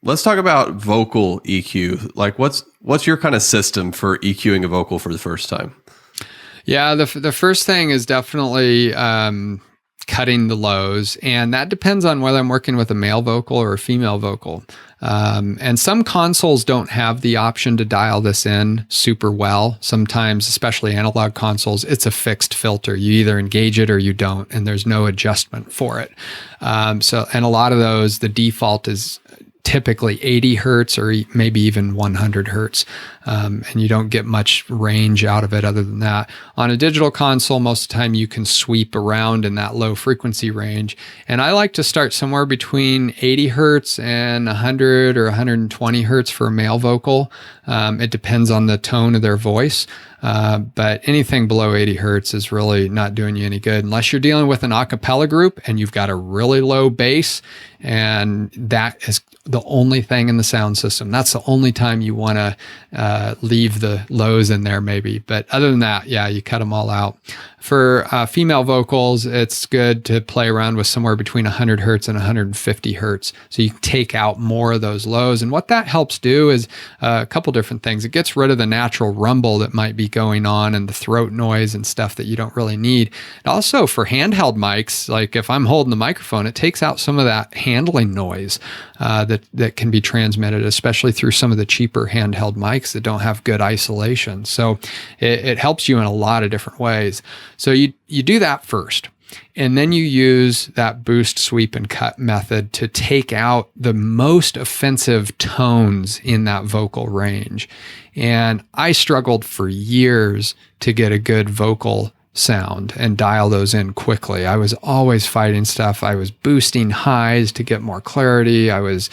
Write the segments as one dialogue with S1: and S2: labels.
S1: Let's talk about vocal EQ. Like what's your kind of system for EQing a vocal for the first time?
S2: Yeah, the first thing is definitely cutting the lows, and that depends on whether I'm working with a male vocal or a female vocal. And some consoles don't have the option to dial this in super well. Sometimes, especially analog consoles, it's a fixed filter. You either engage it or you don't, and there's no adjustment for it. And a lot of those, the default is typically 80 hertz or maybe even 100 hertz. And you don't get much range out of it other than that. On a digital console, most of the time you can sweep around in that low frequency range. And I like to start somewhere between 80 hertz and 100 or 120 hertz for a male vocal. It depends on the tone of their voice. But anything below 80 hertz is really not doing you any good unless you're dealing with an a cappella group and you've got a really low bass, and that is the only thing in the sound system. That's the only time you want to leave the lows in there maybe. But other than that, yeah, you cut them all out. For female vocals, it's good to play around with somewhere between 100 hertz and 150 hertz. So you can take out more of those lows. And what that helps do is a couple different things. It gets rid of the natural rumble that might be going on and the throat noise and stuff that you don't really need. And also for handheld mics, like if I'm holding the microphone, it takes out some of that handling noise that can be transmitted, especially through some of the cheaper handheld mics that don't have good isolation. So it helps you in a lot of different ways. So you do that first, and then you use that boost, sweep, and cut method to take out the most offensive tones in that vocal range. And I struggled for years to get a good vocal sound and dial those in quickly. I was always fighting stuff. I was boosting highs to get more clarity. I was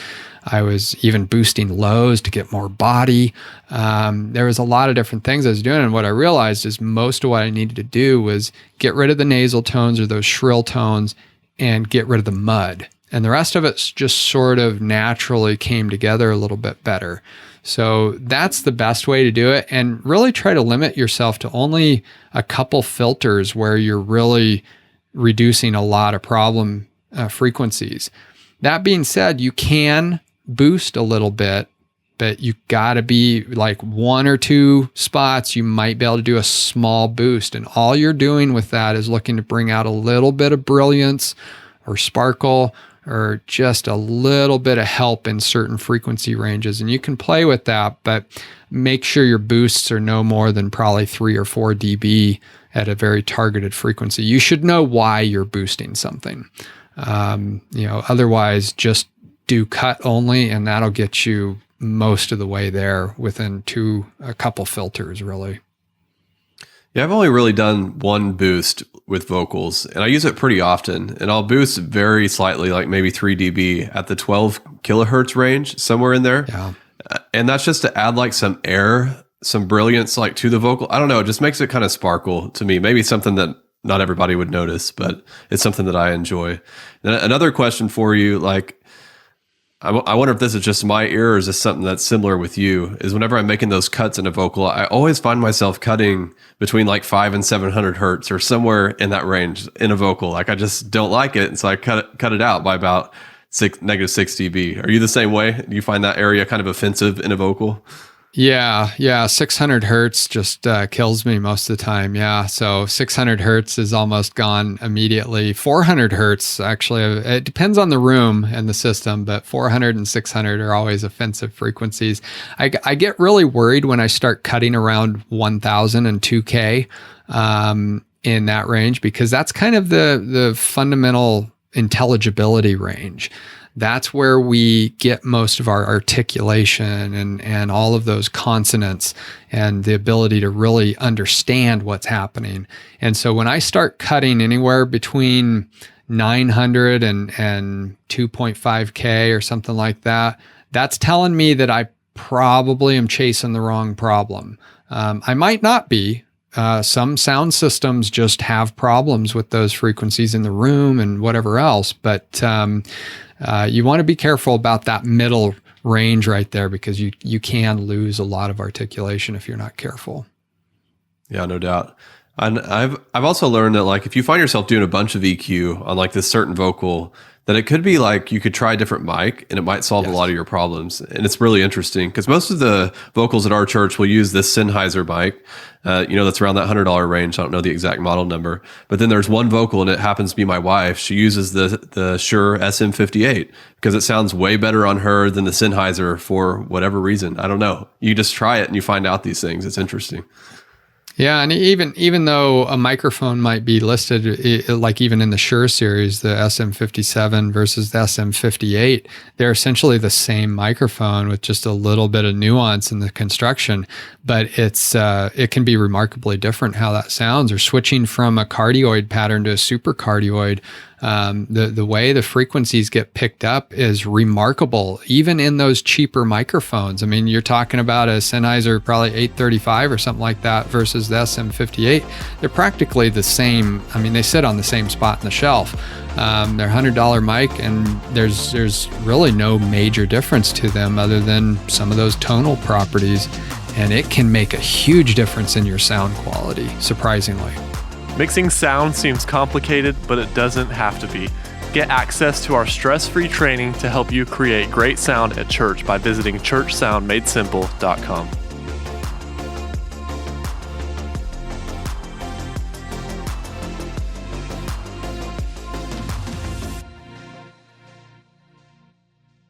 S2: even boosting lows to get more body. There was a lot of different things I was doing. And what I realized is most of what I needed to do was get rid of the nasal tones or those shrill tones and get rid of the mud. And the rest of it just sort of naturally came together a little bit better. So that's the best way to do it. And really try to limit yourself to only a couple filters where you're really reducing a lot of problem frequencies. That being said, you can boost a little bit, but you got to be like one or two spots. You might be able to do a small boost. And all you're doing with that is looking to bring out a little bit of brilliance or sparkle or just a little bit of help in certain frequency ranges. And you can play with that, but make sure your boosts are no more than probably 3 or 4 dB at a very targeted frequency. You should know why you're boosting something. Otherwise just do cut only, and that'll get you most of the way there within a couple filters, really.
S1: Yeah, I've only really done one boost with vocals, and I use it pretty often. And I'll boost very slightly, like maybe 3 dB at the 12 kilohertz range, somewhere in there.
S2: Yeah.
S1: And that's just to add like some air, some brilliance like to the vocal. I don't know, it just makes it kind of sparkle to me. Maybe something that not everybody would notice, but it's something that I enjoy. And another question for you, like, I wonder if this is just my ear or is this something that's similar with you, is whenever I'm making those cuts in a vocal, I always find myself cutting between like 500 and 700 hertz or somewhere in that range in a vocal. Like I just don't like it. And so I cut it out by about negative 6 dB. Are you the same way? Do you find that area kind of offensive in a vocal?
S2: Yeah. 600 hertz just kills me most of the time. Yeah. So 600 hertz is almost gone immediately. 400 hertz, actually, it depends on the room and the system, but 400 and 600 are always offensive frequencies. I get really worried when I start cutting around 1000 and 2K in that range, because that's kind of the fundamental intelligibility range. That's where we get most of our articulation and all of those consonants and the ability to really understand what's happening. And so when I start cutting anywhere between 900 and 2.5K or something like that, that's telling me that I probably am chasing the wrong problem. I might not be. Some sound systems just have problems with those frequencies in the room and whatever else, but you want to be careful about that middle range right there, because you can lose a lot of articulation if you're not careful.
S1: Yeah, no doubt. And I've also learned that like if you find yourself doing a bunch of EQ on like this certain vocal, that it could be like you could try a different mic and it might solve a lot of your problems. And it's really interesting because most of the vocals at our church will use this Sennheiser mic, that's around that $100 range. I don't know the exact model number, but then there's one vocal and it happens to be my wife. She uses the Shure SM58 because it sounds way better on her than the Sennheiser for whatever reason. I don't know. You just try it and you find out these things. It's interesting.
S2: Yeah, and even though a microphone might be listed, like even in the Shure series, the SM57 versus the SM58, they're essentially the same microphone with just a little bit of nuance in the construction, but it can be remarkably different how that sounds, or switching from a cardioid pattern to a supercardioid. The way the frequencies get picked up is remarkable, even in those cheaper microphones. I mean, you're talking about a Sennheiser, probably 835 or something like that, versus the SM58. They're practically the same. I mean, they sit on the same spot in the shelf. They're $100 mic, and there's really no major difference to them other than some of those tonal properties, and it can make a huge difference in your sound quality, surprisingly.
S3: Mixing sound seems complicated, but it doesn't have to be. Get access to our stress-free training to help you create great sound at church by visiting churchsoundmadesimple.com.